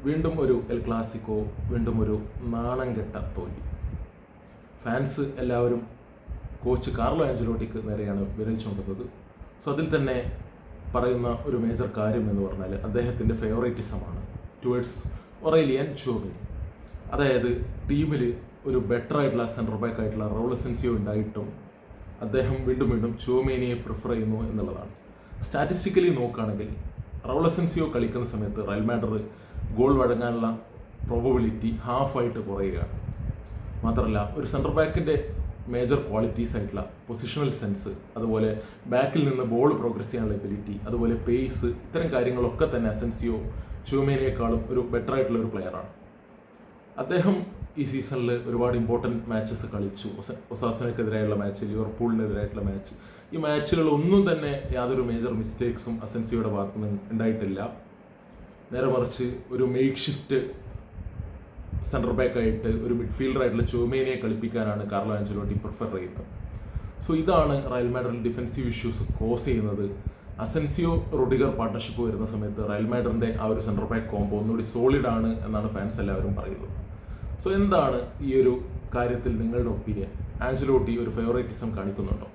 വീണ്ടും ഒരു El Clasico, വീണ്ടും ഒരു നാണം കെട്ട തോൽവി. ഫാൻസ് എല്ലാവരും കോച്ച് കാർലോ ആഞ്ചലോട്ടിക്ക് നേരെയാണ് വിരൽ ചൂണ്ടുന്നത്. സോ അതിൽ തന്നെ പറയുന്ന ഒരു മേജർ കാര്യം എന്ന് പറഞ്ഞാൽ അദ്ദേഹത്തിൻ്റെ ഫേവറേറ്റിസമാണ് ടുവേഡ്സ് ഒറേലിയൻ ചുവമേനി. അതായത് ടീമിൽ ഒരു ബെറ്റർ ആയിട്ടുള്ള സെൻറ്റർ ബാക്ക് ആയിട്ടുള്ള റൗൾ അസെൻസിയോ ഉണ്ടായിട്ടും അദ്ദേഹം വീണ്ടും ചുവമേനിയെ പ്രിഫർ ചെയ്യുന്നു എന്നുള്ളതാണ്. സ്റ്റാറ്റിസ്റ്റിക്കലി നോക്കുകയാണെങ്കിൽ റൗൾ അസെൻസിയോ കളിക്കുന്ന സമയത്ത് റയൽ മാഡ്രിഡ് ഗോൾ വഴങ്ങാനുള്ള പ്രോബബിലിറ്റി ഹാഫായിട്ട് കുറയുകയാണ്. മാത്രമല്ല ഒരു സെൻറ്റർ ബാക്കിൻ്റെ മേജർ ക്വാളിറ്റീസ് ആയിട്ടുള്ള പൊസിഷണൽ സെൻസ്, അതുപോലെ ബാക്കിൽ നിന്ന് ബോൾ പ്രോഗ്രസ് ചെയ്യാനുള്ള എബിലിറ്റി, അതുപോലെ പേസ്, ഇത്തരം കാര്യങ്ങളൊക്കെ തന്നെ അസെൻസിയോ ചുവമേനിയേക്കാളും ഒരു ബെറ്റർ ആയിട്ടുള്ള ഒരു പ്ലെയറാണ്. അദ്ദേഹം ഈ സീസണിൽ ഒരുപാട് ഇമ്പോർട്ടൻറ്റ് മാച്ചസ് കളിച്ചു. ഒസാസുനക്കെതിരായുള്ള മാച്ച്, ലിവർപൂളിനെതിരായിട്ടുള്ള മാച്ച്, ഈ മാച്ചുകളൊന്നും തന്നെ യാതൊരു മേജർ മിസ്റ്റേക്സും അസെൻസിയോയുടെ ഭാഗത്ത് നിന്ന് ഉണ്ടായിട്ടില്ല. നേരെ മറിച്ച് ഒരു മേക്ക് ഷിഫ്റ്റ് സെൻറ്റർ ബാക്കായിട്ട് ഒരു മിഡ്ഫീൽഡറായിട്ടുള്ള ചുവമേനിയെ കളിപ്പിക്കാനാണ് കാർലോ ആഞ്ചലോട്ടി പ്രിഫർ ചെയ്യുന്നത്. സോ ഇതാണ് Real Madrid defensive issues cause ചെയ്യുന്നത്. അസെൻസിയോ റൊഡിഗർ പാർട്ണർഷിപ്പ് വരുന്ന സമയത്ത് റയൽ മാഡ്രിഡിൻ്റെ ആ ഒരു സെൻറ്റർ ബാക്ക് കോംബോ ഒന്നുകൂടി സോളിഡ് ആണ് എന്നാണ് ഫാൻസ് എല്ലാവരും പറയുന്നത്. സോ എന്താണ് ഈ ഒരു കാര്യത്തിൽ നിങ്ങളുടെ ഒപ്പീനിയൻ? ആഞ്ചലോട്ടി ഒരു ഫേവറേറ്റിസം കാണിക്കുന്നുണ്ടോ?